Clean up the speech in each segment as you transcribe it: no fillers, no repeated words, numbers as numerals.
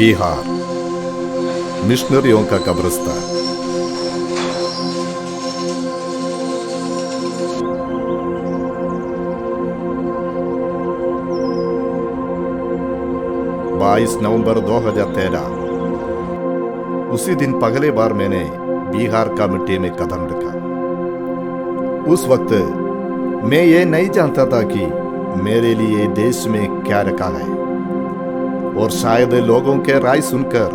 बिहार मिशनरियों का कब्रिस्तान। नवंबर 2013 उसी दिन पहली बार मैंने बिहार का मिट्टी में कदम रखा। उस वक्त मैं ये नहीं जानता था कि मेरे लिए देश में क्या रखा है, और शायद लोगों के राय सुनकर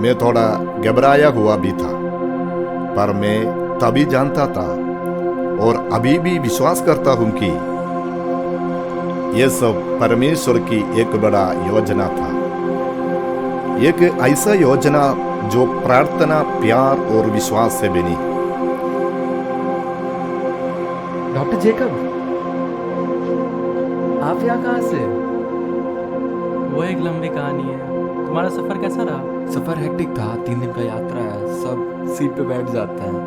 मैं थोड़ा घबराया हुआ भी था। पर मैं तभी जानता था और अभी भी विश्वास करता हूं कि यह सब परमेश्वर की एक बड़ा योजना था। एक ऐसा योजना जो प्रार्थना, प्यार और विश्वास से बनी। डॉक्टर जेकब, आप यहाँ कहाँ से? वो एक लंबी कहानी है। तुम्हारा सफर कैसा रहा? सफर हेक्टिक था, 3 दिन का यात्रा है, सब सीट पे बैठ जाते हैं,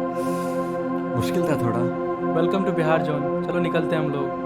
मुश्किल था थोड़ा। Welcome to Bihar John. चलो निकलते हैं हम लोग।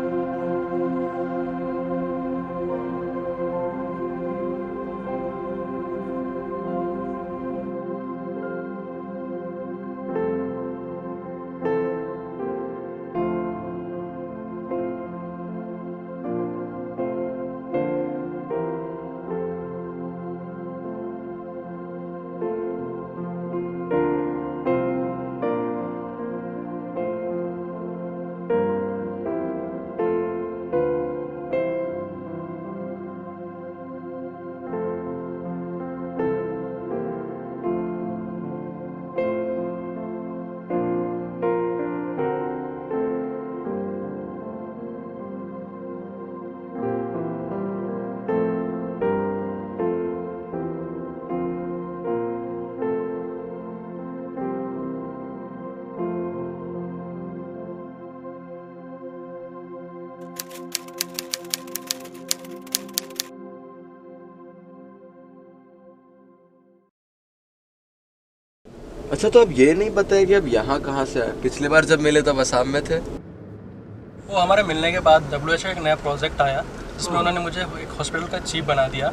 अच्छा, तो अब ये नहीं पता है कि अब यहाँ कहाँ से आए? पिछली बार जब मिले तब असम में थे। वो हमारे मिलने के बाद WHO का एक नया प्रोजेक्ट आया जिसमें उन्होंने मुझे एक हॉस्पिटल का चीफ बना दिया।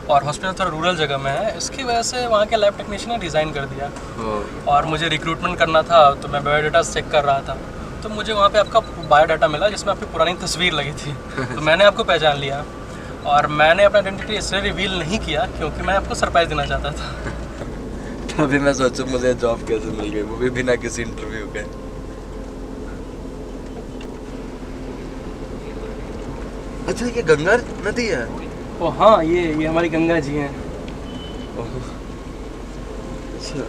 और हॉस्पिटल थोड़ा रूरल जगह में है, इसकी वजह से वहाँ के लैब टेक्नीशियन ने रिज़ाइन कर दिया। और मुझे रिक्रूटमेंट करना था, तो मैं बायोडाटा चेक कर रहा था, तो मुझे वहाँ पे आपका बायोडाटा मिला जिसमें आपकी पुरानी तस्वीर लगी थी। तो मैंने आपको पहचान लिया, और मैंने अपना आइडेंटिटी इसलिए रिवील नहीं किया क्योंकि मैं आपको सरप्राइज़ देना चाहता था। तभी मैं सोचूं मुझे जॉब कैसे मिल गई, वो भी बिना किसी इंटरव्यू के। अच्छा, ये गंगा नदी है? ओ हाँ, ये हमारी गंगा जी हैं। अच्छा,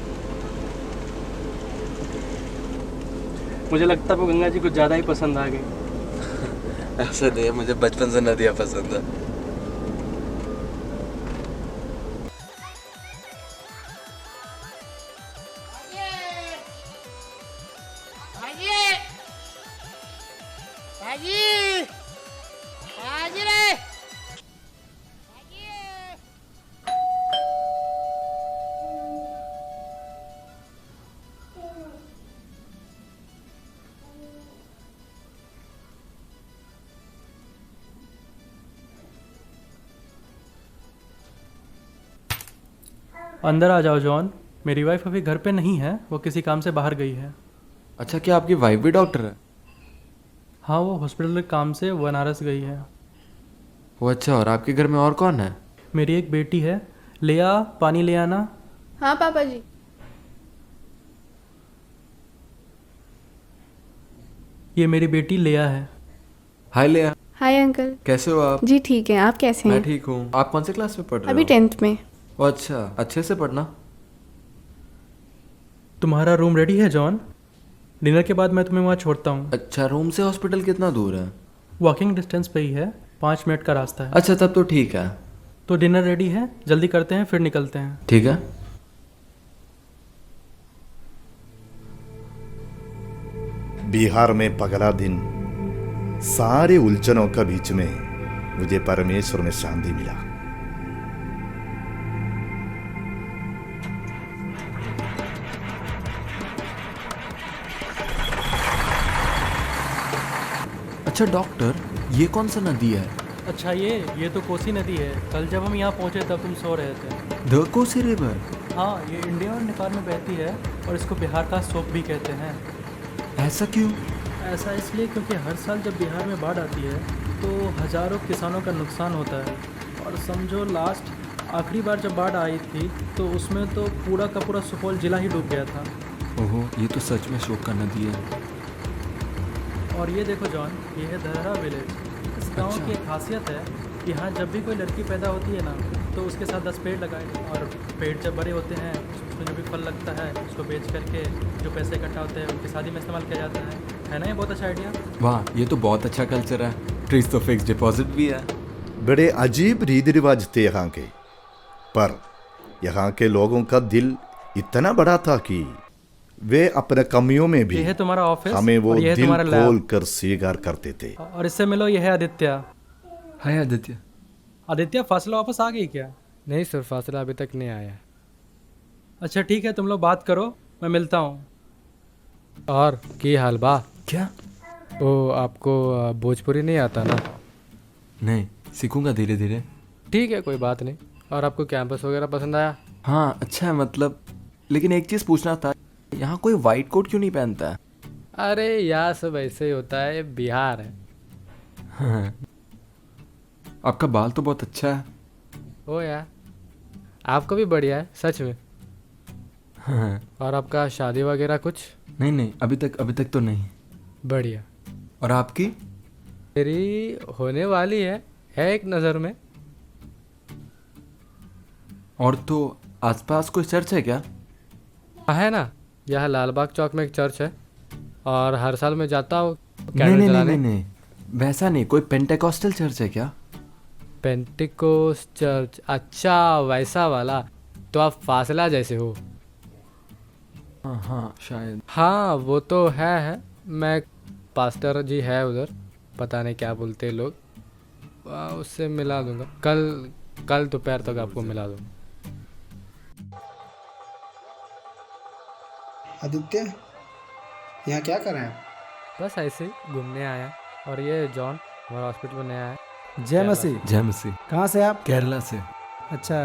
मुझे लगता है वो गंगा जी कुछ ज़्यादा ही पसंद आ गई। ऐसा नहीं है, मुझे बचपन से नदियाँ पसंद है। अंदर आ जाओ जॉन। मेरी वाइफ अभी घर पे नहीं है, वो किसी काम से बाहर गई है। अच्छा, क्या आपकी वाइफ भी डॉक्टर है? हाँ, वो हॉस्पिटल के काम से बनारस गई है। वो अच्छा, और आपके घर में और कौन है? मेरी एक बेटी है। लिया, पानी ले आना। हाँ पापा जी। ये मेरी बेटी लिया है। हाय लिया, हाय अंकल। कैसे हो आप? जी ठीक है, आप कैसे मैं हैं? ठीक हूँ। आप कौन से क्लास में पढ़ रहे अभी हो? 10th में। ओ अच्छा, अच्छे से पढ़ना। तुम्हारा रूम रेडी है जॉन? डिनर के बाद मैं तुम्हें वहाँ छोड़ता हूँ। अच्छा, रूम से हॉस्पिटल कितना दूर है? वॉकिंग डिस्टेंस पे ही है, 5 मिनट का रास्ता है। अच्छा, तब तो ठीक है। तो डिनर रेडी है, जल्दी करते हैं फिर निकलते हैं। ठीक है। बिहार में पगला दिन, सारे उलझनों के बीच में मुझे परमेश्वर में शांति मिला। अच्छा डॉक्टर, ये कौन सा नदी है? अच्छा ये तो कोसी नदी है। कल जब हम यहाँ पहुँचे तब तुम सो रहे थे। The Kosi river. हाँ, ये इंडिया और नेपाल में बहती है और इसको बिहार का शोक भी कहते हैं। ऐसा क्यों? ऐसा इसलिए क्योंकि हर साल जब बिहार में बाढ़ आती है तो हज़ारों किसानों का नुकसान होता है। और समझो आखिरी बार जब बाढ़ आई थी तो उसमें तो पूरा का पूरा सुपौल जिला ही डूब गया था। ओहो, ये तो सच में शोक का नदी है। और ये देखो जॉन, ये है धरहरा विलेज। इस गांव अच्छा। की एक खासियत है कि यहाँ जब भी कोई लड़की पैदा होती है ना तो उसके साथ 10 पेड़ लगाए, और पेड़ जब बड़े होते हैं उसमें जो भी फल लगता है उसको बेच करके जो पैसे इकट्ठा होते हैं उनकी शादी में इस्तेमाल किया जाता है ना? ये बहुत अच्छा आइडिया। वाह, ये तो बहुत अच्छा कल्चर है। ट्रीज तो फिक्स डिपॉजिट भी है। बड़े अजीब रीति रिवाज थे यहाँ के, पर यहाँ के लोगों का दिल इतना बड़ा था कि वे अपने कमियों में भी ये है तुम्हारा ऑफिस हमें वो और ये है दिल तुम्हारा लैब। खोल कर स्वीकार करते थे। और इससे मिलो, ये है आदित्य। हाय आदित्य। आदित्य, फासला वापस आ गई क्या? नहीं सर, फासला अभी तक नहीं आया। अच्छा ठीक है, तुम लोग बात करो, मैं मिलता हूँ। और की हाल बा? क्या? ओ, आपको भोजपुरी नहीं आता ना? नहीं, सीखूंगा धीरे धीरे। ठीक है, कोई बात नहीं। और आपको कैंपस वगैरह पसंद आया? हाँ, अच्छा है मतलब। लेकिन एक चीज़ पूछना था, यहाँ कोई वाइट कोट क्यों नहीं पहनता है? अरे यार, सब ऐसे ही होता है, ये बिहार है। हाँ। आपका बाल तो बहुत अच्छा है। ओ यार, आपको भी बढ़िया है सच में। हाँ। और आपका शादी वगैरह कुछ? नहीं, अभी तक तो नहीं। बढ़िया। और आपकी? मेरी होने वाली है एक नज़र में। और तो आसपास कोई चर्च है क्या? है ना, यहाँ लालबाग चौक में एक चर्च है और हर साल मैं जाता हूँ नहीं कैंडल नहीं जलाने। नहीं नहीं, वैसा नहीं, कोई पेंटेकोस्टल चर्च है क्या? पेंटिकोस चर्च? अच्छा, वैसा वाला। तो आप फासला जैसे हो। हाँ शायद। हाँ, वो तो है। मैं पास्टर जी है उधर, पता नहीं क्या बोलते हैं लोग। उससे मिला दूंगा कल दोपहर तक आपको मिला दूंगा। आदित्य, यहाँ क्या कर रहे हैं आप? बस ऐसे ही घूमने आया। और ये जॉन हमारा हॉस्पिटल में नया है। जय मसीह। जय मसीह। कहाँ से आप? केरला से। अच्छा,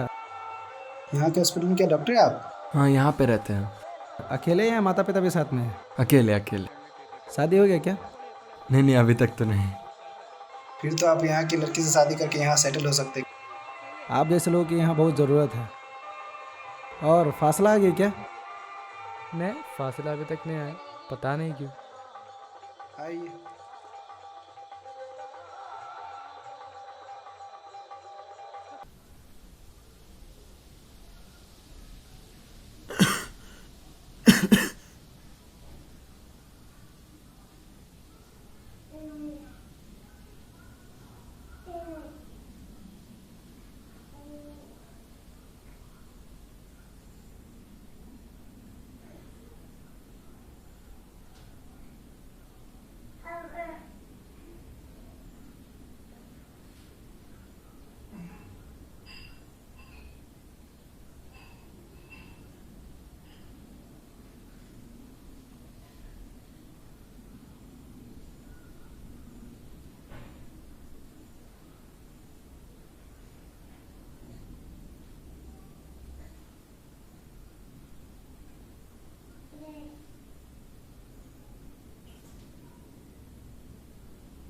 यहाँ के हॉस्पिटल में क्या डॉक्टर है आप? हाँ, यहाँ पे रहते हैं। अकेले या माता पिता भी साथ में है? अकेले। शादी हो गया क्या? नहीं, अभी तक तो नहीं। फिर तो आप यहाँ की लड़की से शादी करके यहाँ सेटल हो सकते। आप जैसे लोगों की यहाँ बहुत ज़रूरत है। और फासला आ गया क्या? नहीं, फासला अभी तक नहीं आया, पता नहीं क्यों। आइए।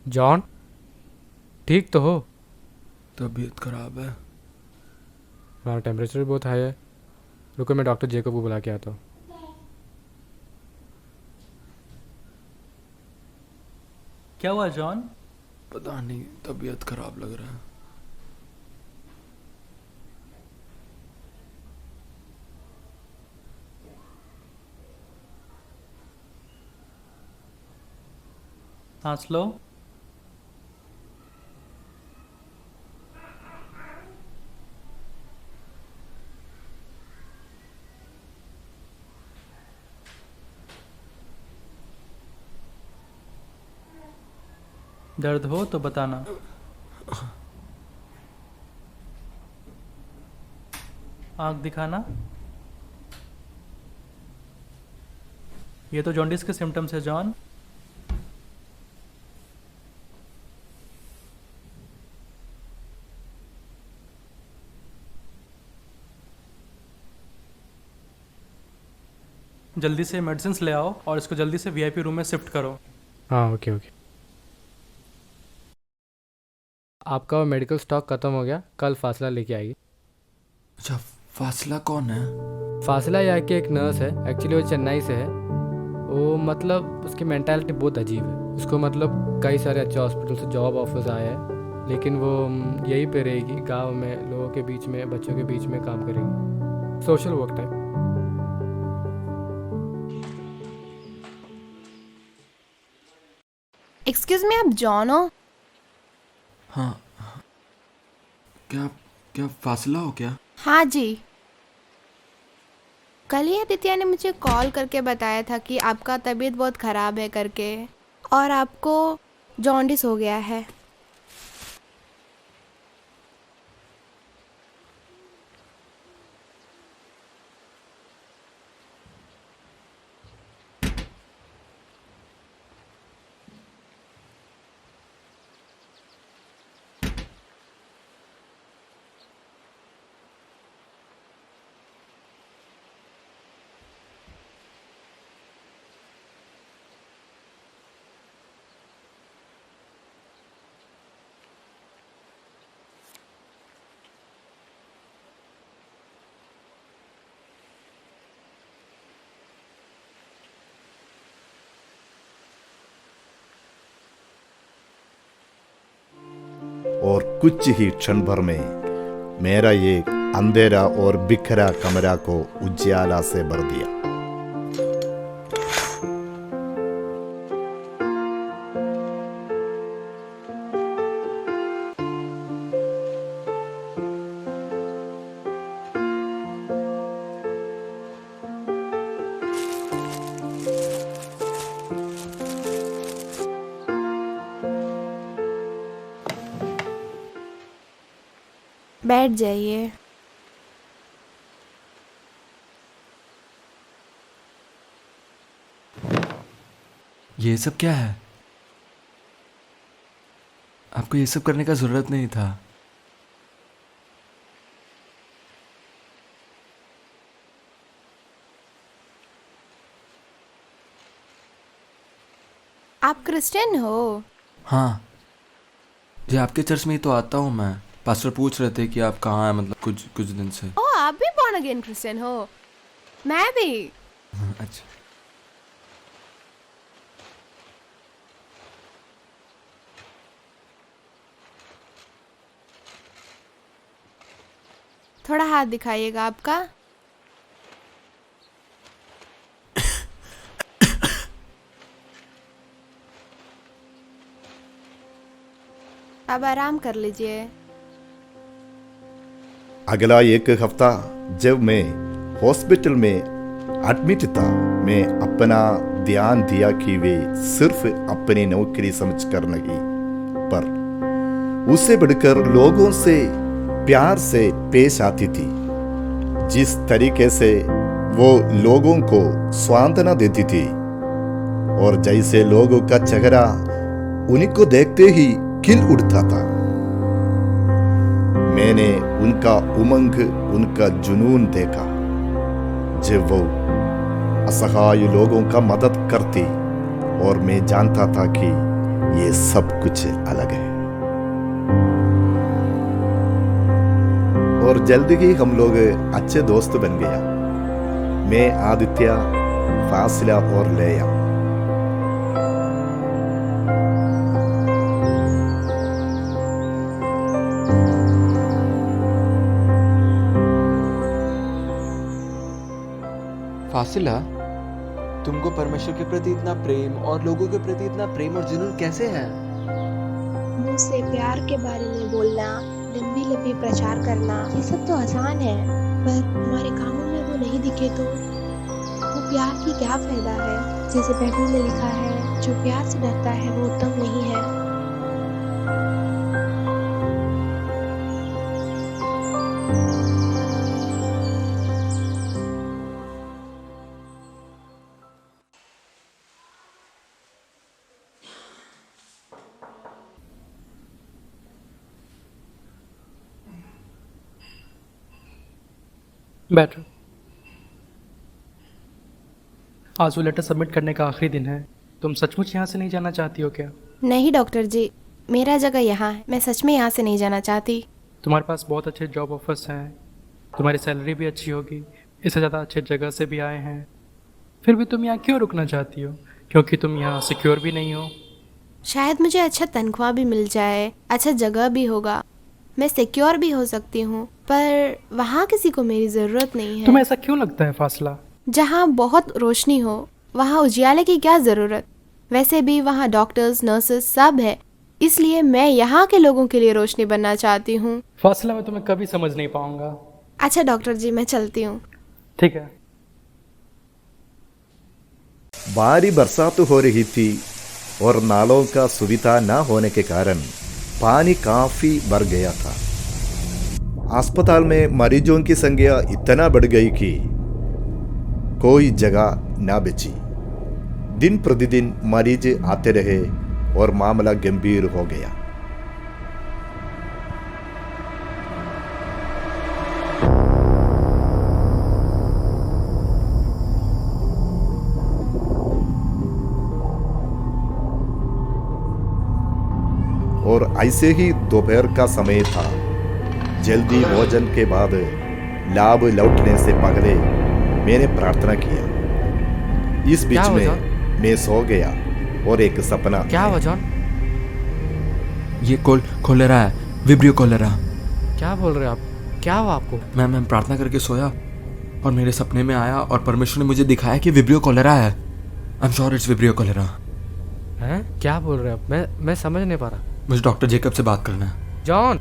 जॉन, ठीक तो हो? तबीयत खराब है। हमारा टेम्परेचर भी बहुत हाई है। रुको, मैं डॉक्टर जेकब को बुला के आता हूँ। क्या हुआ जॉन? पता नहीं, तबीयत खराब लग रहा है। सांस लो। दर्द हो तो बताना। आँख दिखाना। ये तो जॉन्डिस के सिम्टम्स है जॉन। जल्दी से मेडिसिन ले आओ और इसको जल्दी से वीआईपी रूम में शिफ्ट करो। हाँ ओके ओके। आपका वो मेडिकल स्टॉक ख़त्म हो गया, कल फासला लेके आएगी। अच्छा, फासला कौन है? फासला यहाँ की एक नर्स है, एक्चुअली वो चेन्नई से है। वो मतलब उसकी मेंटालिटी बहुत अजीब है। उसको मतलब कई सारे अच्छे हॉस्पिटल से जॉब ऑफर्स आए हैं, लेकिन वो यहीं पे रहेगी, गांव में लोगों के बीच में, बच्चों के बीच में काम करेगी, social work type. Excuse me, आप जॉन हो? हाँ। क्या क्या फासला हो क्या? हाँ जी। कल ही आदित्य ने मुझे कॉल करके बताया था कि आपका तबीयत बहुत ख़राब है करके, और आपको जॉन्डिस हो गया है। और कुछ ही क्षण भर में मेरा ये अंधेरा और बिखरा कमरा को उज्याला से भर दिया। बैठ जाइए। ये सब क्या है? आपको ये सब करने का ज़रूरत नहीं था। आप क्रिश्चियन हो? हाँ जी, आपके चर्च में ही तो आता हूँ मैं। पास्टर पूछ रहे थे कि आप कहाँ हैं, मतलब कुछ कुछ दिन से। ओ, आप भी बॉर्न अगेन क्रिश्चियन हो? मैं भी। अच्छा। थोड़ा हाथ दिखाइएगा आपका। अब आराम कर लीजिए। अगला एक हफ्ता जब मैं हॉस्पिटल में एडमिट था, मैं अपना ध्यान दिया कि वे सिर्फ अपनी नौकरी समझकर नहीं, पर उससे बढ़कर लोगों से प्यार से पेश आती थी। जिस तरीके से वो लोगों को सांत्वना देती थी, और जैसे लोगों का चेहरा उन्हीं को देखते ही खिल उठता था। मैंने उनका उमंग, उनका जुनून देखा जब वो असहाय लोगों का मदद करती, और मैं जानता था कि ये सब कुछ अलग है। और जल्द ही हम लोग अच्छे दोस्त बन गया। मैं, आदित्य, फासिला और लेया। फासिला, तुमको परमेश्वर के प्रति इतना प्रेम और लोगों के प्रति इतना प्रेम और जुनून कैसे है? मुंह से प्यार के बारे में बोलना, लंबी लंबी प्रचार करना, ये सब तो आसान है, पर हमारे कामों में वो नहीं दिखे तो वो प्यार की क्या फायदा है? जैसे बाइबल में लिखा है, जो प्यार से डरता है वो उत्तम नहीं है। बैठो। आज वो लेटर सबमिट करने का आखिरी दिन है। तुम सचमुच यहाँ से नहीं जाना चाहती हो क्या? नहीं डॉक्टर जी, मेरा जगह यहाँ है, मैं सच में यहाँ से नहीं जाना चाहती। तुम्हारे पास बहुत अच्छे जॉब ऑफर्स हैं, तुम्हारी सैलरी भी अच्छी होगी, इससे ज़्यादा अच्छे जगह से भी आए हैं, फिर भी तुम यहाँ क्यों रुकना चाहती हो? क्योंकि तुम यहाँ सिक्योर भी नहीं हो। शायद मुझे अच्छा तनख्वाह भी मिल जाए, अच्छा जगह भी होगा, मैं सिक्योर भी हो सकती हूँ, पर वहाँ किसी को मेरी ज़रूरत नहीं है। तुम्हें ऐसा क्यों लगता है फासला? जहाँ बहुत रोशनी हो वहाँ उजियाले की क्या ज़रूरत? वैसे भी वहाँ डॉक्टर्स, नर्सेस सब है, इसलिए मैं यहाँ के लोगों के लिए रोशनी बनना चाहती हूँ। फासला मैं तुम्हें कभी समझ नहीं पाऊंगा। अच्छा डॉक्टर जी, मैं चलती हूँ। ठीक है। भारी बरसात हो रही थी और नालों का सुविधा न होने के कारण पानी काफी भर गया था। अस्पताल में मरीजों की संख्या इतना बढ़ गई कि कोई जगह न बची। दिन प्रतिदिन मरीज आते रहे और मामला गंभीर हो गया। और ऐसे ही दोपहर का समय था। जल्दी भोजन के बाद लाभ लौटने से पहले मैंने प्रार्थना किया। इस बीच क्या में वजह? मैं सो गया और एक सपना क्या हुआ जॉन? ये कोलेरा है, विब्रियो कोलेरा। क्या बोल रहे हो आप? क्या हुआ आपको? मैं प्रार्थना करके सोया और मेरे सपने में आया और परमेश्वर ने मुझे दिखाया कि विब्रियो कोलेरा है। I am sure it's Vibrio cholerae. हैं? क्या बोल रहे हो आप? मैं समझ नहीं पा रहा। मुझे डॉक्टर जेकब से बात करना है। जॉन!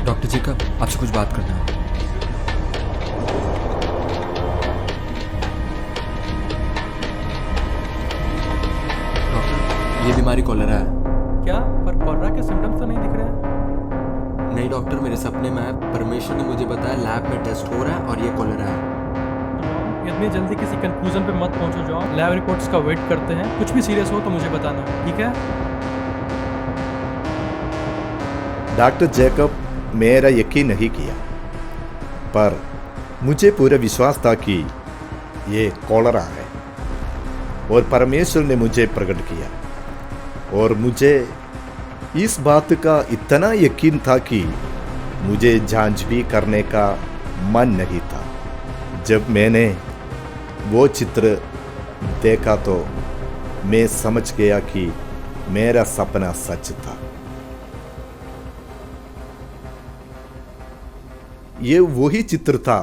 डॉक्टर जेकब, आपसे कुछ बात करना है। डॉक्टर, ये बीमारी कोलेरा है। क्या? पर कोलेरा के सिम्टम्स तो नहीं दिख रहे हैं। नहीं डॉक्टर, मेरे सपने में आया, परमेश्वर ने मुझे बताया लैब में टेस्ट हो रहा है और ये कोलेरा है। इतनी जल्दी किसी कंक्लूजन पे मत पहुंचो जॉन। लैब रिपोर्ट्स का वेट करते हैं, कुछ भी सीरियस हो तो मुझे बताना, ठीक है? डॉक्टर जैकब मेरा यकीन नहीं किया, पर मुझे पूरा विश्वास था कि ये कोलेरा है और परमेश्वर ने मुझे प्रकट किया। और मुझे इस बात का इतना यकीन था कि मुझे जांच भी करने का मन नहीं था। जब मैंने वो चित्र देखा तो मैं समझ गया कि मेरा सपना सच था। ये वही चित्र था।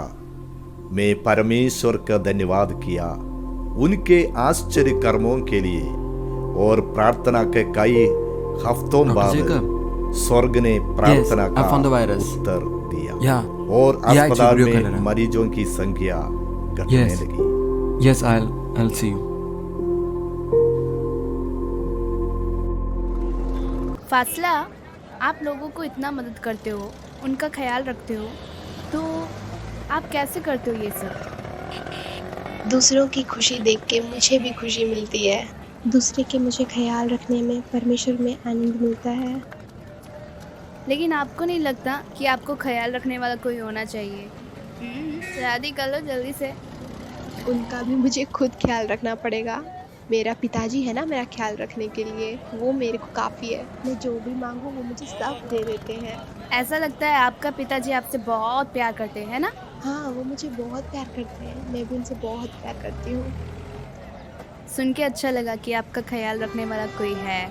मैं परमेश्वर का धन्यवाद किया उनके आश्चर्य कर्मों के लिए और प्रार्थना के कई हफ्तों डॉक्टर बाद जेकब, स्वर्ग ने प्रार्थना Yes, I found the का virus. उत्तर दिया Yeah. और Yeah, it's अस्पताल Vibrio में cholera. मरीजों की संख्या घटने Yes. लगी। Yes, I'll see you. फासला, आप लोगों को इतना मदद करते हो, उनका ख्याल रखते हो, तो आप कैसे करते हो ये सब? दूसरों की खुशी देख के मुझे भी खुशी मिलती है। दूसरे के मुझे ख्याल रखने में परमेश्वर में आनंद मिलता है। लेकिन आपको नहीं लगता कि आपको ख्याल रखने वाला कोई होना चाहिए? शादी कर लो जल्दी से। उनका भी मुझे खुद ख्याल रखना पड़ेगा। मेरा पिताजी है ना मेरा ख्याल रखने के लिए, वो मेरे को काफ़ी है। मैं जो भी मांगूँ वो मुझे सब दे देते हैं। ऐसा लगता है आपका पिताजी आपसे बहुत प्यार करते हैं ना? हाँ, वो मुझे बहुत प्यार करते हैं, मैं भी उनसे बहुत प्यार करती हूँ। सुन के अच्छा लगा कि आपका ख्याल रखने वाला कोई है।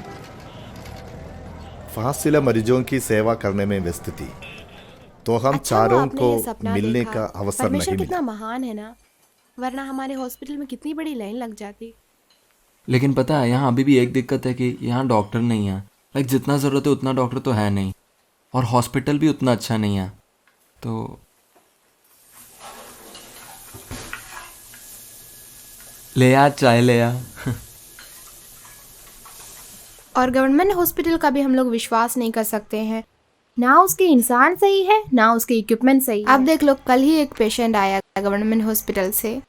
फासिला मरीजों की सेवा करने में व्यस्त थी, तो हम अच्छा हुआ चारों आपने को ये सपना मिलने देखा। का अवसर परमेश्वर नहीं कितना मिला। महान है ना, वरना हमारे हॉस्पिटल में कितनी बड़ी लाइन लग जाती। लेकिन पता है यहाँ अभी भी एक दिक्कत है कि यहाँ डॉक्टर नहीं है। लाइक जितना ज़रूरत है उतना डॉक्टर तो है नहीं, और हॉस्पिटल भी उतना अच्छा नहीं है। तो ले आ चाय ले आ। और गवर्नमेंट हॉस्पिटल का भी हम लोग विश्वास नहीं कर सकते हैं, ना उसके इंसान सही है ना उसके इक्विपमेंट सही है। अब देख लो, कल ही एक पेशेंट आया गवर्नमेंट हॉस्पिटल से,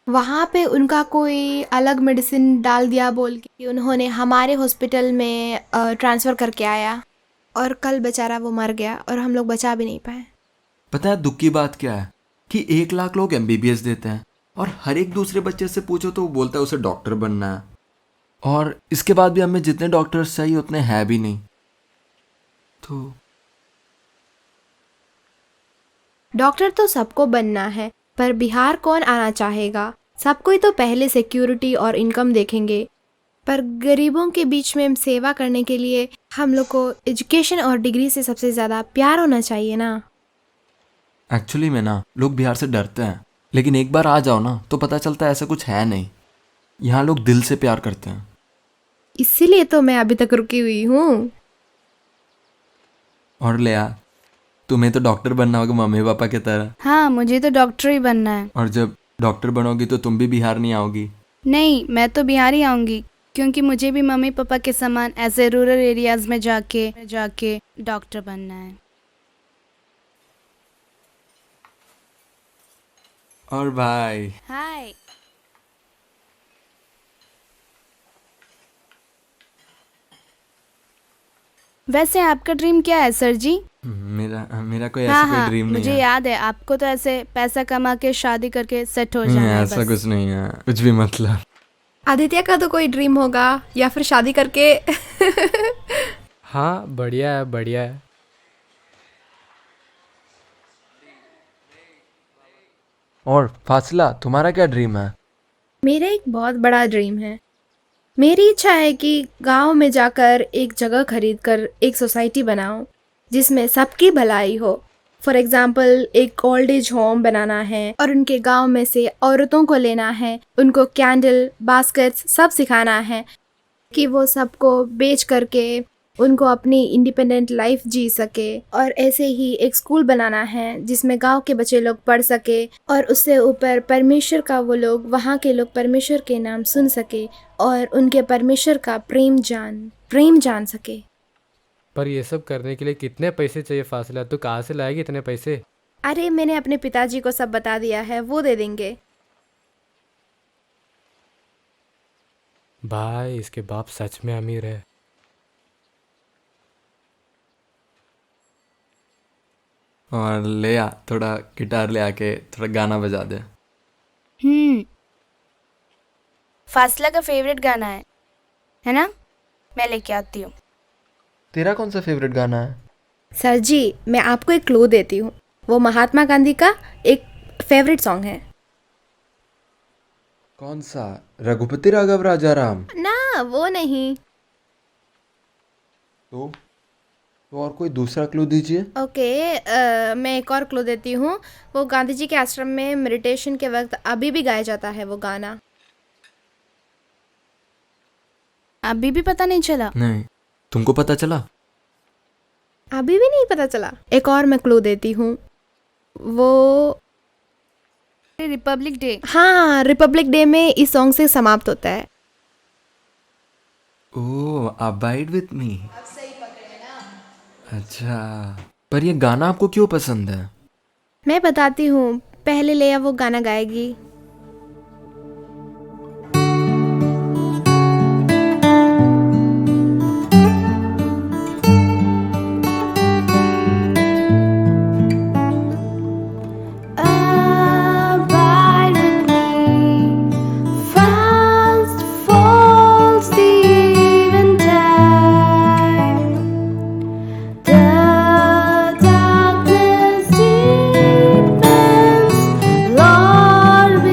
वहाँ पे उनका कोई अलग मेडिसिन डाल दिया बोल के उन्होंने हमारे हॉस्पिटल में ट्रांसफ़र करके आया, और कल बेचारा वो मर गया और हम लोग बचा भी नहीं पाए। पता है दुख की बात क्या है कि 1 लाख लोग MBBS देते हैं और हर एक दूसरे बच्चे से पूछो तो वो बोलता है उसे डॉक्टर बनना है, और इसके बाद भी हमें जितने डॉक्टर्स चाहिए उतने हैं भी नहीं। तो डॉक्टर तो सबको बनना है, पर बिहार कौन आना चाहेगा? सब कोई तो पहले सिक्योरिटी और इनकम देखेंगे, पर गरीबों के बीच में सेवा करने के लिए हम लोग को एजुकेशन और डिग्री से सबसे ज़्यादा प्यार होना चाहिए ना। एक्चुअली में ना लोग बिहार से डरते हैं, लेकिन एक बार आ जाओ ना तो पता चलता है ऐसा कुछ है नहीं। यहाँ लोग दिल से प्यार करते हैं। इसीलिए तो मैं अभी तक रुकी हुई हूँ। और लिया, तुम्हें तो डॉक्टर बनना होगा मम्मी पापा की तरह, हाँ, मुझे तो डॉक्टर ही बनना है। और जब डॉक्टर बनोगी तो तुम भी बिहार नहीं आओगी। नहीं, मैं तो बिहार ही आऊँगी, क्योंकि मुझे भी मम्मी पापा के समान ऐसे रूरल एरियाज में जाके डॉक्टर बनना है। और भाई हाय। वैसे आपका ड्रीम क्या है सर जी? मेरा कोई हाँ ऐसा कोई हाँ, ड्रीम नहीं मुझे है। याद है, आपको तो ऐसे पैसा कमा के शादी करके सेट हो जाना है ऐसा बस। कुछ नहीं है, कुछ भी मतलब। आदित्य का तो कोई ड्रीम होगा, या फिर शादी करके हाँ, बढ़िया है, बढ़िया है। और फासला, तुम्हारा क्या ड्रीम है? मेरा एक बहुत बड़ा ड्रीम है। मेरी इच्छा है कि गांव में जाकर एक जगह खरीद कर एक सोसाइटी बनाऊं जिसमें सबकी भलाई हो। फॉर एग्जाम्पल, एक ओल्ड एज होम बनाना है और उनके गांव में से औरतों को लेना है, उनको कैंडल, बास्केट्स सब सिखाना है कि वो सबको बेच करके उनको अपनी इंडिपेंडेंट लाइफ जी सके। और ऐसे ही एक स्कूल बनाना है जिसमें गांव के बच्चे लोग पढ़ सके, और उससे ऊपर परमेश्वर का वो लोग, वहाँ के लोग परमेश्वर के नाम सुन सके और उनके परमेश्वर का प्रेम जान सके। पर ये सब करने के लिए कितने पैसे चाहिए फासला? तू कहाँ से लाएगी इतने पैसे? अरे, मैंने अपने पिताजी को सब बता दिया है, वो दे देंगे। भाई, इसके बाप सच में अमीर है। और ले आ, थोड़ा गिटार ले आके थोड़ा गाना बजा दे। फासला का फेवरेट गाना है ना? मैं लेके आती हूँ। तेरा कौन सा फेवरेट गाना है? सर जी, मैं आपको एक क्लू देती हूँ, वो महात्मा गांधी का एक फेवरेट सॉन्ग है। कौन सा? रघुपति राघव राजाराम? ना, वो नहीं। तो और कोई दूसरा क्लू दीजिए। ओके, मैं एक और क्लू देती हूँ। वो गांधी जी के आश्रम में मेडिटेशन के वक्त अभी भी गाया जाता है वो गाना। अभी भी पता नहीं चला? नहीं, तुमको पता चला? अभी भी नहीं पता चला? एक और मैं क्लू देती हूँ, वो रिपब्लिक डे। हाँ, रिपब्लिक डे में इस सॉन्ग से समाप्त होता है। ओह, अबाइड विथ मी। अच्छा, पर ये गाना आपको क्यों पसंद है? मैं बताती हूँ, पहले लेया वो गाना गाएगी। Lord,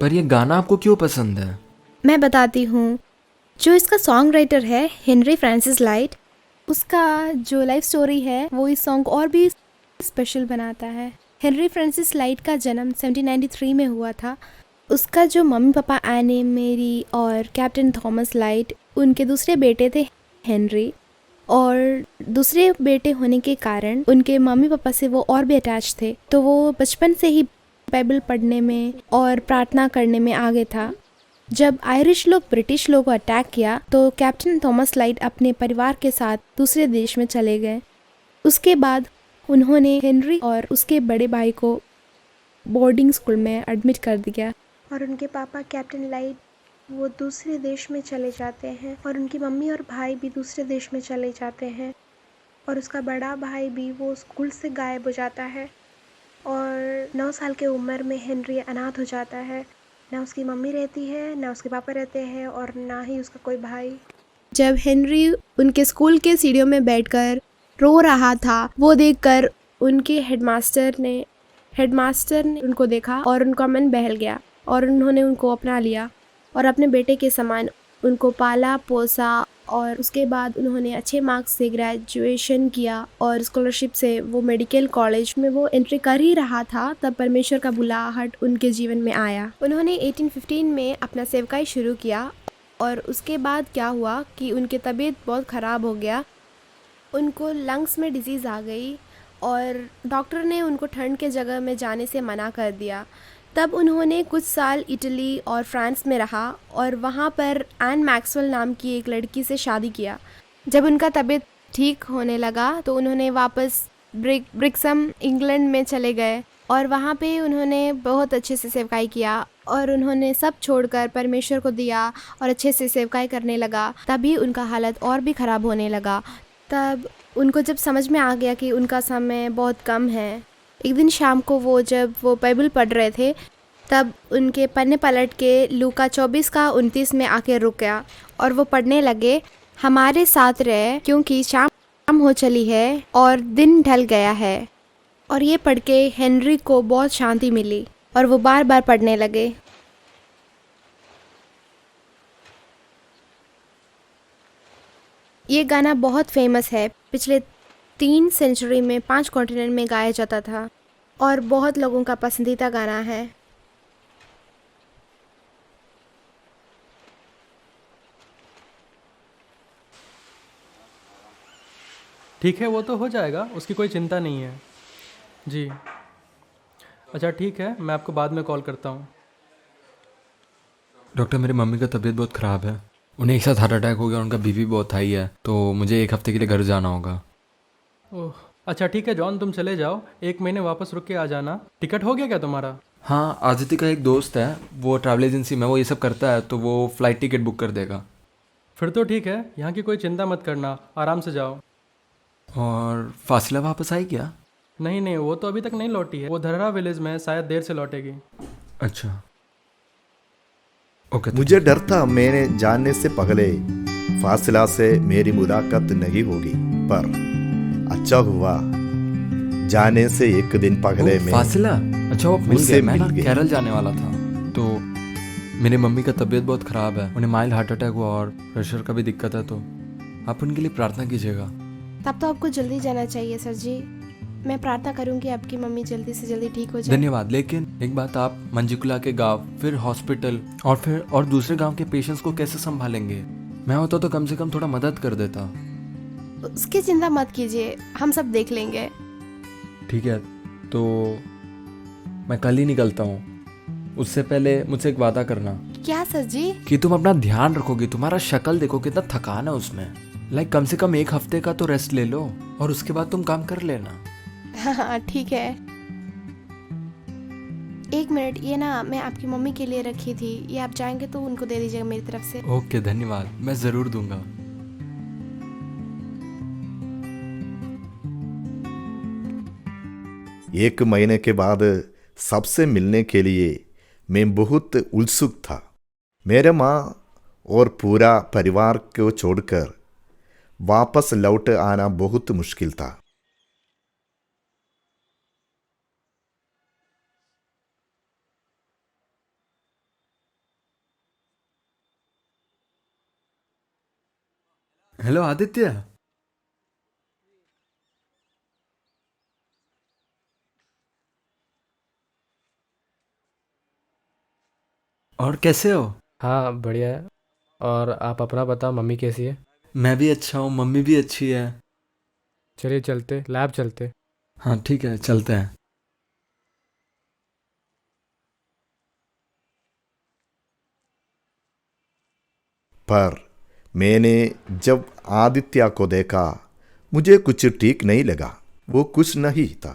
पर ये गाना आपको क्यों पसंद है? मैं बताती हूँ। जो इसका सॉन्ग राइटर है हेनरी फ्रांसिस लाइट, उसका जो लाइफ स्टोरी है वो इस सॉन्ग को और भी स्पेशल बनाता है। हेनरी फ्रांसिस लाइट का जन्म 1793 में हुआ था। उसका जो मम्मी पापा एने मेरी और कैप्टन थॉमस लाइट, उनके दूसरे बेटे थे हेनरी, और दूसरे बेटे होने के कारण उनके मम्मी पापा से वो और भी अटैच थे। तो वो बचपन से ही बाइबल पढ़ने में और प्रार्थना करने में आगे था। जब आयरिश लोग ब्रिटिश लोगों को अटैक किया तो कैप्टन थॉमस लाइट अपने परिवार के साथ दूसरे देश में चले गए। उसके बाद उन्होंने हेनरी और उसके बड़े भाई को बोर्डिंग स्कूल में एडमिट कर दिया। और उनके पापा कैप्टन लाइट वो दूसरे देश में चले जाते हैं, और उनकी मम्मी और भाई भी दूसरे देश में चले जाते हैं, और उसका बड़ा भाई भी वो स्कूल से गायब हो जाता है। और 9 साल की उम्र में हेनरी अनाथ हो जाता है। ना उसकी मम्मी रहती है, ना उसके पापा रहते हैं, और ना ही उसका कोई भाई। जब हेनरी उनके स्कूल के सीढ़ियों में बैठकर रो रहा था, वो देखकर उनके हेडमास्टर ने उनको देखा और उनका मन बहल गया और उन्होंने उनको अपना लिया और अपने बेटे के समान उनको पाला पोसा। और उसके बाद उन्होंने अच्छे मार्क्स से ग्रेजुएशन किया और स्कॉलरशिप से वो मेडिकल कॉलेज में वो एंट्री कर ही रहा था, तब परमेश्वर का बुलाहट उनके जीवन में आया। उन्होंने 1815 में अपना सेवकाई शुरू किया और उसके बाद क्या हुआ कि उनकी तबीयत बहुत ख़राब हो गया। उनको लंग्स में डिजीज़ आ गई और डॉक्टर ने उनको ठंड के जगह में जाने से मना कर दिया। तब उन्होंने कुछ साल इटली और फ्रांस में रहा और वहाँ पर एन मैक्सवेल नाम की एक लड़की से शादी किया। जब उनका तबीयत ठीक होने लगा तो उन्होंने वापस ब्रिक्सम इंग्लैंड में चले गए और वहाँ पे उन्होंने बहुत अच्छे से सेवकाई किया और उन्होंने सब छोड़कर परमेश्वर को दिया और अच्छे से सेवकाई करने लगा। तभी उनका हालत और भी ख़राब होने लगा। तब उनको जब समझ में आ गया कि उनका समय बहुत कम है, एक दिन शाम को जब वो बाइबल पढ़ रहे थे, तब उनके पन्ने पलट के लूका 24:29 में आके रुक गया और वो पढ़ने लगे, हमारे साथ रहे क्योंकि शाम हो चली है और दिन ढल गया है। और ये पढ़ के हेनरी को बहुत शांति मिली और वो बार बार पढ़ने लगे। ये गाना बहुत फेमस है। पिछले 3 सेंचुरी में 5 कॉन्टिनेंट में गाया जाता था और बहुत लोगों का पसंदीदा गाना है। ठीक है, वो तो हो जाएगा, उसकी कोई चिंता नहीं है जी। अच्छा ठीक है, मैं आपको बाद में कॉल करता हूँ। डॉक्टर, मेरी मम्मी का तबीयत बहुत ख़राब है। उन्हें एक साथ हार्ट अटैक हो गया, उनका बीपी बहुत हाई है, तो मुझे 1 हफ्ते के लिए घर जाना होगा। ओह अच्छा ठीक है जॉन, तुम चले जाओ, 1 महीने वापस रुक के आ जाना। टिकट हो गया क्या तुम्हारा? हाँ, आदित्य का एक दोस्त है, वो ट्रैवल एजेंसी में वो ये सब करता है, तो वो फ़्लाइट टिकट बुक कर देगा। फिर तो ठीक है, यहाँ की कोई चिंता मत करना, आराम से जाओ। और फासिला वापस आई क्या? नहीं नहीं, वो तो अभी तक नहीं लौटी है, वो धरहरा विलेज में है, शायद देर से लौटेगी। अच्छा ओके। मुझे डर था मैंने जानने से पहले फासिला से मेरी मुलाकात नहीं होगी, पर अच्छा हुआ जाने से 1 दिन पहले मैं फासिला, अच्छा वो मिल उससे गया। मैं मिल ना गया। केरल जाने वाला था, तो मेरी मम्मी का तबीयत बहुत ख़राब है, उन्हें माइल्ड हार्ट अटैक हुआ और प्रेशर का भी दिक्कत है, तो आप उनके लिए प्रार्थना कीजिएगा। तब तो आपको जल्दी जाना चाहिए सर जी। मैं प्रार्थना करूंगी आपकी मम्मी जल्दी से जल्दी ठीक हो जाए। धन्यवाद। लेकिन एक बात, आप मंजिकुला के गांव, फिर हॉस्पिटल और दूसरे गांव के पेशेंट्स को कैसे संभालेंगे? मैं होता तो कम से कम थोड़ा मदद कर देता। उसकी चिंता मत कीजिए, हम सब देख लेंगे। ठीक है, तो मैं कल ही निकलता हूँ। उससे पहले मुझसे एक वादा करना। क्या सर जी? कि तुम अपना ध्यान रखोगे। तुम्हारा शक्ल देखो, कितना थकान है उसमें। कम से कम 1 हफ्ते का तो रेस्ट ले लो और उसके बाद तुम काम कर लेना। हाँ ठीक है। 1 मिनट, ये ना मैं आपकी मम्मी के लिए रखी थी, ये आप जाएंगे तो उनको दे दीजिएगा मेरी तरफ से। ओके धन्यवाद, मैं ज़रूर दूंगा। एक महीने के बाद सबसे मिलने के लिए मैं बहुत उत्सुक था। मेरे माँ और पूरा परिवार को छोड़कर वापस लौट आना बहुत मुश्किल था। हेलो आदित्य। और कैसे हो? हाँ बढ़िया है। और आप अपना बताओ, मम्मी कैसी है? मैं भी अच्छा हूँ, मम्मी भी अच्छी है। चलिए चलते, लैब चलते। हाँ ठीक है, चलते हैं। पर मैंने जब आदित्य को देखा, मुझे कुछ ठीक नहीं लगा। वो कुछ नहीं था।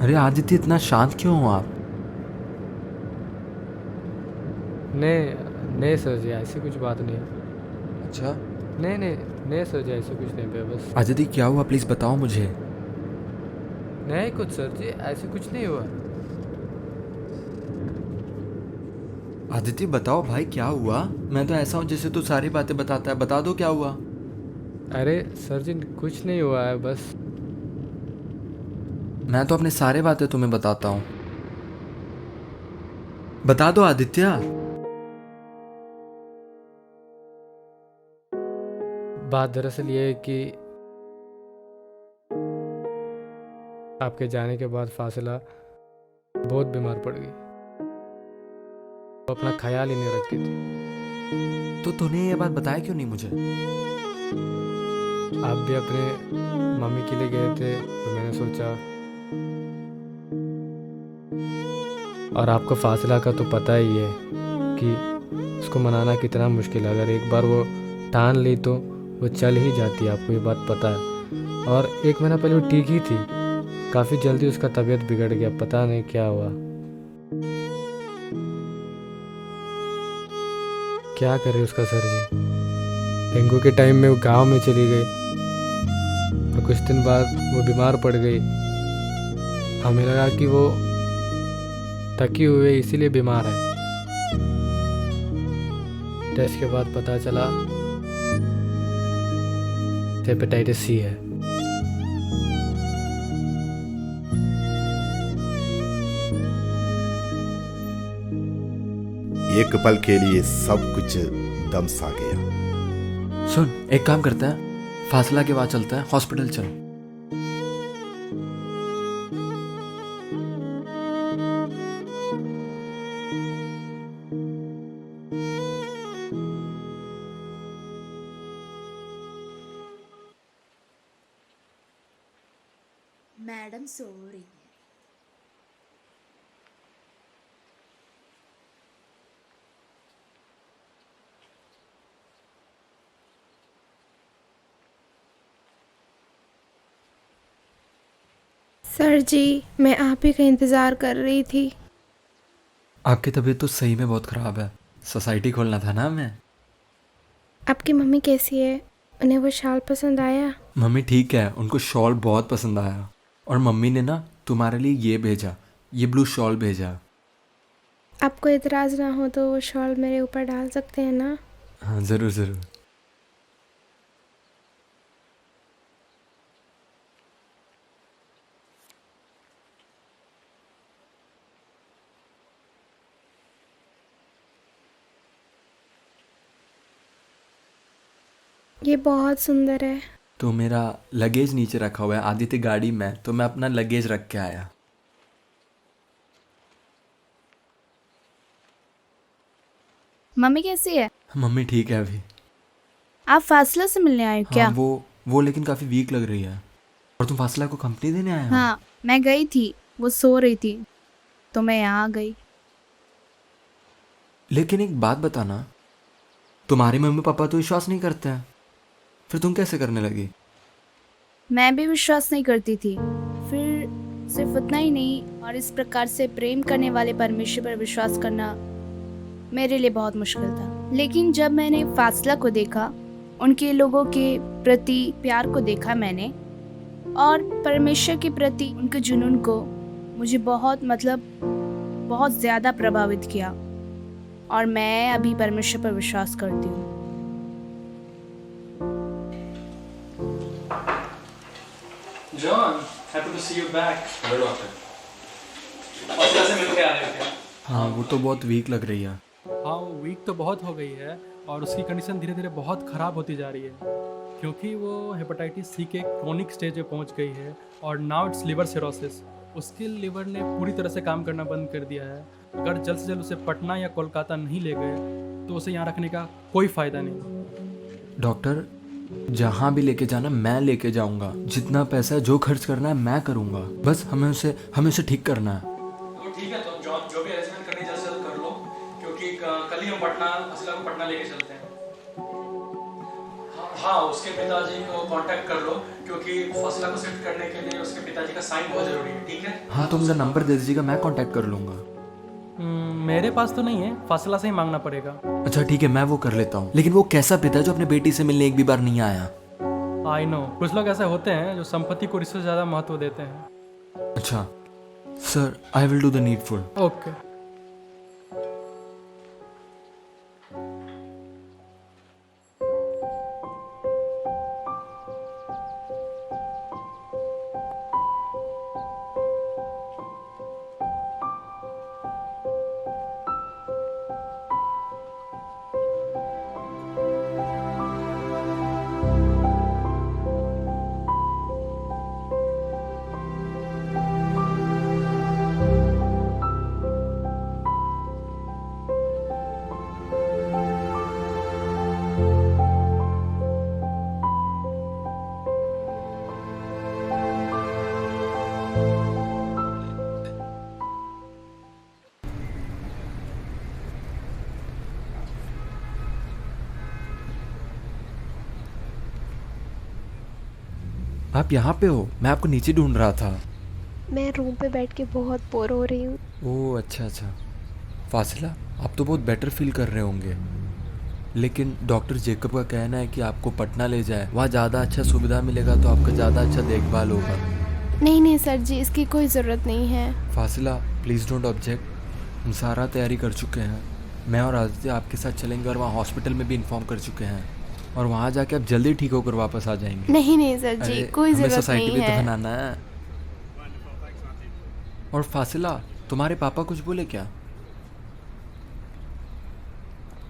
अरे आदित्य, इतना शांत क्यों हो आप? नहीं नहीं सर जी, ऐसी कुछ बात नहीं है। अच्छा। नहीं नहीं नहीं सर जी, ऐसा कुछ नहीं है, बस। आदित्य क्या हुआ, प्लीज बताओ मुझे। नहीं कुछ सर जी, ऐसे कुछ नहीं हुआ। आदित्य बताओ भाई, क्या हुआ? मैं तो ऐसा हूँ जैसे तू सारी बातें बताता है, बता दो क्या हुआ। अरे सर जी कुछ नहीं हुआ है, बस। मैं तो अपने सारे बातें तुम्हें बताता हूँ, बता दो आदित्य। बात दरअसल ये है कि आपके जाने के बाद फासिला बहुत बीमार पड़ गई। वो अपना ख्याल ही नहीं रखती थी। तो तूने ये बात बताया क्यों नहीं मुझे? आप भी अपने मम्मी के लिए गए थे, तो मैंने सोचा। और आपको फासिला का तो पता ही है कि उसको मनाना कितना मुश्किल है। अगर एक बार वो ठान ली तो वो चल ही जाती है, आपको ये बात पता है। और 1 महीना पहले वो ठीक ही थी, काफ़ी जल्दी उसका तबीयत बिगड़ गया, पता नहीं क्या हुआ। क्या करे उसका सर जी। डेंगू के टाइम में वो गांव में चली गई और कुछ दिन बाद वो बीमार पड़ गई। हमें लगा कि वो थकी हुई है, इसीलिए बीमार है। टेस्ट के बाद पता चला हेपेटाइटिस सी है। एक पल के लिए सब कुछ दम सा गया। सुन, एक काम करते हैं, फासला के बाद चलते हैं, हॉस्पिटल चल। मैडम सो रही है। सर जी, मैं आप ही का इंतज़ार कर रही थी। आपकी तबीयत तो सही में बहुत ख़राब है, सोसाइटी खोलना था ना हमें। आपकी मम्मी कैसी है? उन्हें वो शाल पसंद आया? मम्मी ठीक है, उनको शॉल बहुत पसंद आया। और मम्मी ने ना तुम्हारे लिए ये भेजा, ये ब्लू शॉल भेजा। आपको इतराज़ ना हो तो वो शॉल मेरे ऊपर डाल सकते हैं ना? हाँ ज़रूर ज़रूर। ये बहुत सुंदर है। तो मेरा लगेज नीचे रखा हुआ है आदित्य गाड़ी में, तो मैं अपना लगेज रख के आया। मम्मी कैसी है? मम्मी ठीक है अभी। आप फासला से मिलने आए हो क्या? हाँ वो लेकिन काफ़ी वीक लग रही है। और तुम फासला को कंपनी देने आए हो? हाँ, मैं गई थी, वो सो रही थी तो मैं यहाँ आ गई। लेकिन एक बात बताना, तुम्हारे मम्मी पापा तो विश्वास नहीं करते हैं, फिर तुम कैसे करने लगी? मैं भी विश्वास नहीं करती थी। फिर सिर्फ उतना ही नहीं, और इस प्रकार से प्रेम करने वाले परमेश्वर पर विश्वास करना मेरे लिए बहुत मुश्किल था। लेकिन जब मैंने फासला को देखा, उनके लोगों के प्रति प्यार को देखा मैंने, और परमेश्वर के प्रति उनके जुनून को, मुझे बहुत ज़्यादा प्रभावित किया। और मैं अभी परमेश्वर पर विश्वास करती हूँ। John, happy to see you back. Hello doctor. फासला से मिलके आ रहे थे? हाँ वो तो बहुत वीक लग रही है। हाँ वो वीक तो बहुत हो गई है और उसकी कंडीशन धीरे धीरे बहुत ख़राब होती जा रही है क्योंकि वो हेपेटाइटिस सी के क्रोनिक स्टेज पे पहुंच गई है और नाउ इट्स लिवर सिरोसिस। उसके लिवर ने पूरी तरह से काम करना बंद कर दिया है। अगर जल्द से जल्द उसे पटना या कोलकाता नहीं ले गए तो उसे यहाँ रखने का कोई फ़ायदा नहीं। डॉक्टर जहाँ भी लेके जाना मैं लेके जाऊंगा, जितना पैसा जो खर्च करना है मैं करूंगा, बस हमें उसे ठीक करना है। तो ठीक है, तो जो भी अरेंजमेंट करनी जल्द से जल्द कर लो क्योंकि कल ही हम फसला को पटना लेके चलते हैं। हाँ उसके पिताजी को कांटेक्ट कर लो क्योंकि फसला को शिफ्ट करने के लिए उसके पिताजी का साइन बहुत जरूरी है। ठीक है? हाँ तो मुझे नंबर दे दीजिएगा, मैं कांटेक्ट कर लूँगा। मेरे पास तो नहीं है, फसला से ही मांगना पड़ेगा। अच्छा ठीक है, मैं वो कर लेता हूँ। लेकिन वो कैसा पिता जो अपने बेटी से मिलने एक भी बार नहीं आया? आई नो, कुछ लोग ऐसे होते हैं जो संपत्ति को रिश्ते से ज़्यादा महत्व देते हैं। अच्छा sir, I will do the needful. Okay. आप यहाँ पे हो? मैं आपको नीचे ढूंढ रहा था। मैं रूम पे बैठ के बहुत बोर हो रही हूँ। ओह अच्छा। फासिला, आप तो बहुत बेटर फील कर रहे होंगे, लेकिन डॉक्टर जेकब का कहना है कि आपको पटना ले जाए, वहाँ ज़्यादा अच्छा सुविधा मिलेगा तो आपका ज़्यादा अच्छा देखभाल होगा। नहीं सर जी, इसकी कोई ज़रूरत नहीं है। फासिला प्लीज़ डोंट ऑब्जेक्ट, हम सारा तैयारी कर चुके हैं। मैं और आदित्य आपके साथ चलेंगे और वहाँ हॉस्पिटल में भी इन्फॉर्म कर चुके हैं और वहाँ जाके आप जल्दी ठीक होकर वापस आ जाएंगे। नहीं सर जी, कोई ज़रूरत सोसाइटी नहीं भी है। तो बनाना है। और फासिला, तुम्हारे पापा कुछ बोले क्या?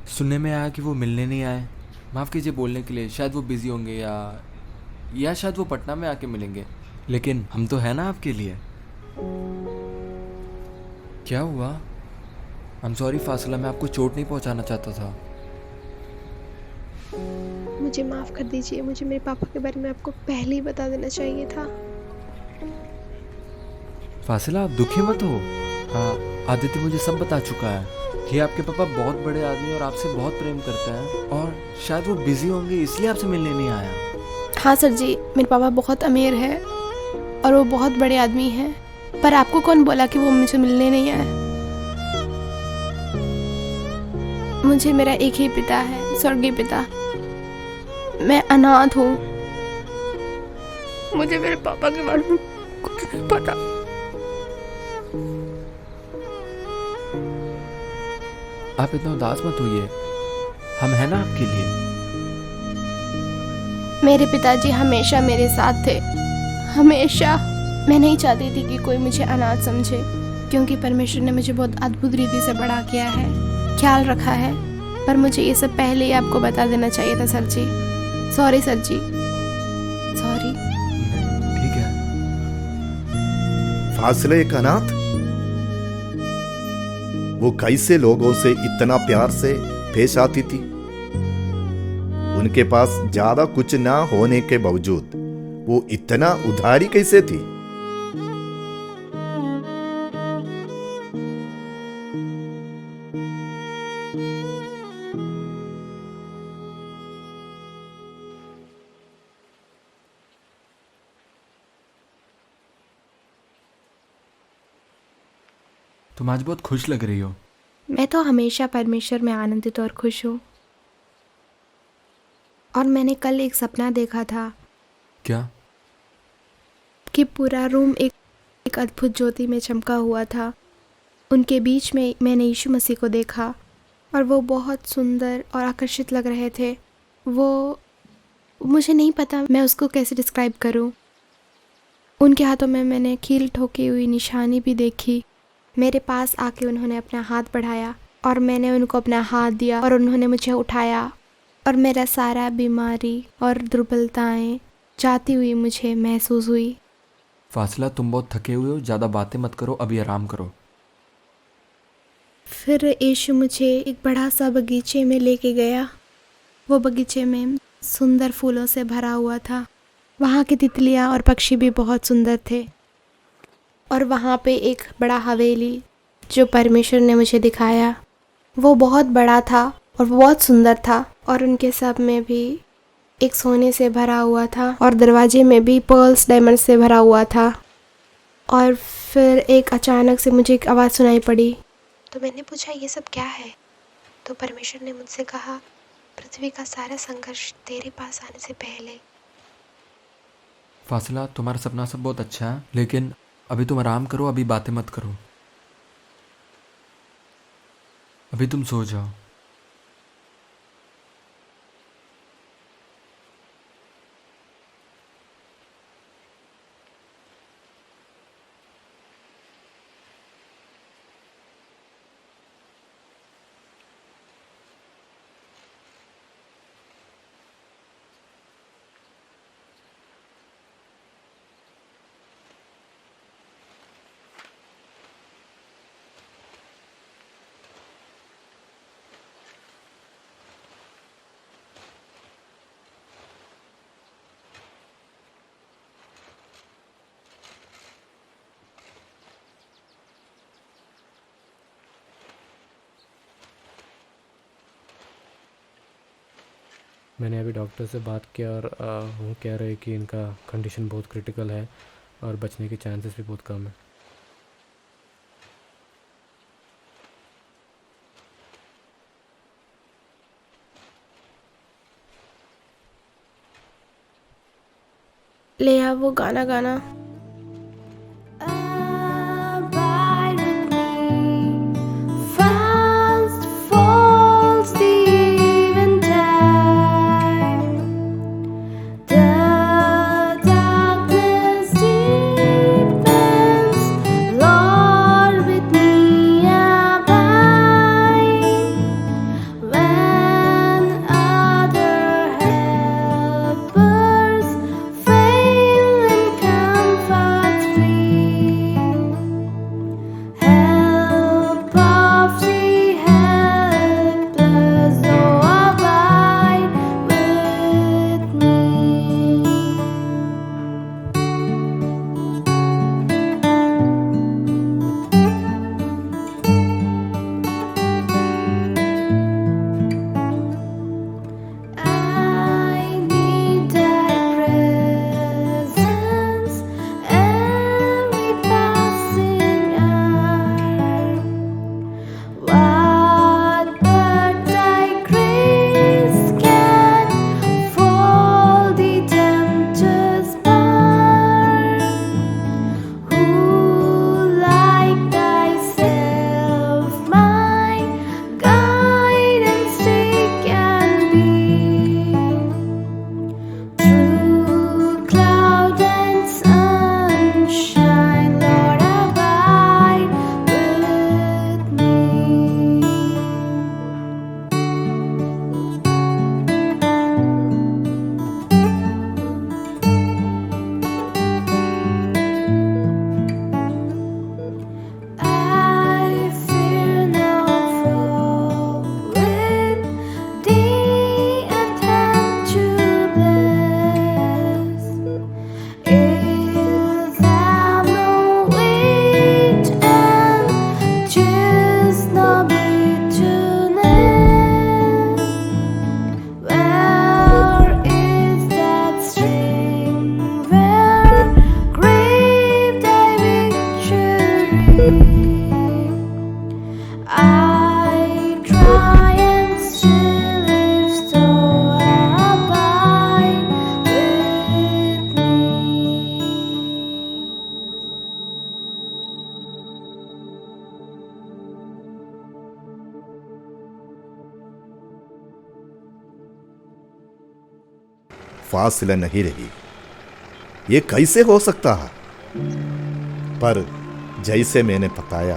सुनने में आया कि वो मिलने नहीं आए। माफ़ कीजिए बोलने के लिए, शायद वो बिज़ी होंगे या शायद वो पटना में आके मिलेंगे, लेकिन हम तो है ना आपके लिए। क्या हुआ? आई एम सॉरी फासिला, मैं आपको चोट नहीं पहुंचाना चाहता था। मुझे माफ़ कर दीजिए, मुझे मेरे पापा के बारे में आपको पहले ही बता देना चाहिए था। फासिला आप दुखी मत हो। हाँ, आदित्य मुझे सब बता चुका है कि आपके पापा बहुत बड़े आदमी और आपसे बहुत प्रेम करते हैं और शायद वो बिजी होंगे इसलिए आपसे मिलने नहीं आया। हाँ सर जी, मेरे पापा बहुत अमीर है और वो बहुत बड़े आदमी हैं, पर आपको कौन बोला कि वो मुझे मिलने नहीं आए? मुझे मेरा एक ही पिता है, स्वर्गीय पिता। मैं अनाथ हूँ। मुझे मेरे पापा के बारे में कुछ नहीं पता। आप इतना उदास मत होइए, हम हैं ना आपके लिए। मेरे पिताजी हमेशा मेरे साथ थे, हमेशा। मैं नहीं चाहती थी कि कोई मुझे अनाथ समझे, क्योंकि परमेश्वर ने मुझे बहुत अद्भुत रीति से बड़ा किया है, ख्याल रखा है। पर मुझे ये सब पहले ही आपको बता देना चाहिए था सर जी। सॉरी सर जी, सॉरी। ठीक है। फासले एक अनाथ, वो कैसे लोगों से इतना प्यार से पेश आती थी? उनके पास ज्यादा कुछ ना होने के बावजूद वो इतना उधारी कैसे थी? तुम आज बहुत खुश लग रही हो। मैं तो हमेशा परमेश्वर में आनंदित और खुश हूँ। और मैंने कल एक सपना देखा था। क्या? कि पूरा रूम एक अद्भुत ज्योति में चमका हुआ था। उनके बीच में मैंने यीशु मसीह को देखा और वो बहुत सुंदर और आकर्षित लग रहे थे। वो मुझे नहीं पता मैं उसको कैसे डिस्क्राइब करूं। उनके हाथों में मैंने कील ठोकी हुई निशानी भी देखी। मेरे पास आके उन्होंने अपना हाथ बढ़ाया और मैंने उनको अपना हाथ दिया और उन्होंने मुझे उठाया और मेरा सारा बीमारी और दुर्बलताएं जाती हुई मुझे महसूस हुई। फासला, तुम बहुत थके हुए हो, ज़्यादा बातें मत करो, अभी आराम करो। फिर यीशु मुझे एक बड़ा सा बगीचे में लेके गया। वो बगीचे में सुंदर फूलों से भरा हुआ था। वहाँ की तितलियाँ और पक्षी भी बहुत सुंदर थे। और वहाँ पे एक बड़ा हवेली जो परमेश्वर ने मुझे दिखाया, वो बहुत बड़ा था और बहुत सुंदर था। और उनके सब में भी एक सोने से भरा हुआ था और दरवाजे में भी पर्ल्स डायमंड से भरा हुआ था। और फिर एक अचानक से मुझे एक आवाज़ सुनाई पड़ी। तो मैंने पूछा ये सब क्या है? तो परमेश्वर ने मुझसे कहा, पृथ्वी का सारा संघर्ष तेरे पास आने से पहले। फासला, तुम्हारा सपना सब बहुत अच्छा है, लेकिन अभी तुम आराम करो, अभी बातें मत करो, अभी तुम सो जाओ। मैंने अभी डॉक्टर से बात किया और वो कह रहे हैं कि इनका कंडीशन बहुत क्रिटिकल है और बचने के चांसेस भी बहुत कम है। ले आ वो गाना गाना। Abide with me, fast falls the eventide. The darkness deepens, Lord with me abide. When other helpers fail and comfort flee, help of the helpless, oh abide with me. I need thy presence every passing hour. What but thy grace can fold the tempter's bar? Who like thyself my guide and stay can be? Through cloud and sunshine, Lord, abide with me. I fear no foe with thee attempt to bless. Ills have no weight and choose no bitterness. Where is that strength where grave thy victory? I try and still live, so abide with me. फासला नहीं रही। ये कैसे हो सकता है? पर जैसे मैंने बताया,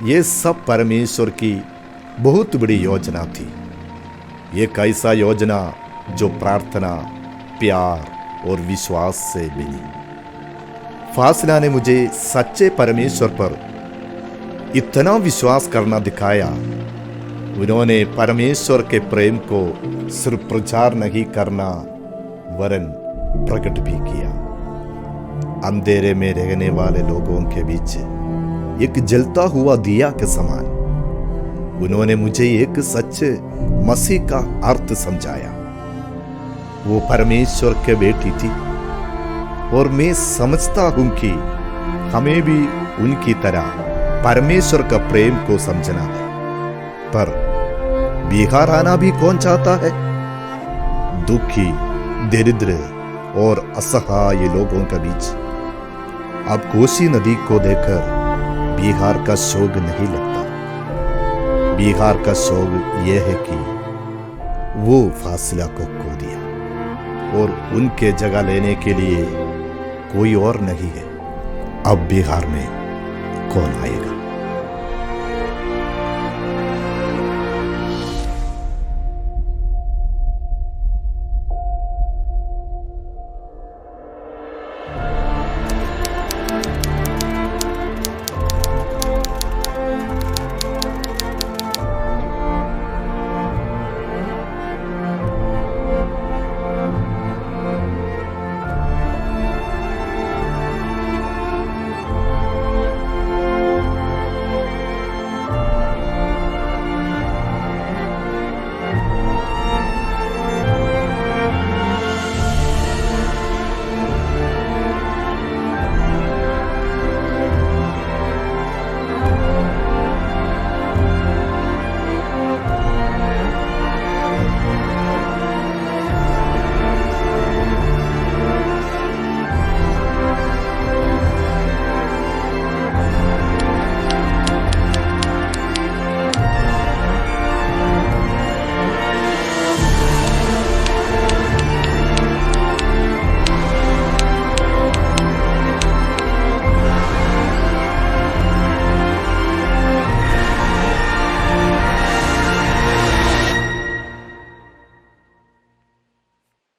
ये सब परमेश्वर की बहुत बड़ी योजना थी। एक ऐसा योजना जो प्रार्थना, प्यार और विश्वास से बनी। फासला ने मुझे सच्चे परमेश्वर पर इतना विश्वास करना दिखाया। उन्होंने परमेश्वर के प्रेम को सिर्फ प्रचार नहीं करना वरन प्रकट भी किया। अंधेरे में रहने वाले लोगों के बीच एक जलता हुआ दिया के समान उन्होंने मुझे एक सच्चे मसीह का अर्थ समझाया। वो परमेश्वर के बेटी थी और मैं समझता हूं कि हमें भी उनकी तरह परमेश्वर का प्रेम को समझना है। पर बिहार आना भी कौन चाहता है? दुखी, दरिद्र और असहाय लोगों के बीच अब कोसी नदी को देखकर बिहार का शोक नहीं लगता। बिहार का शोक यह है कि वो फासला को खो दिया और उनके जगह लेने के लिए कोई और नहीं है। अब बिहार में कौन आएगा?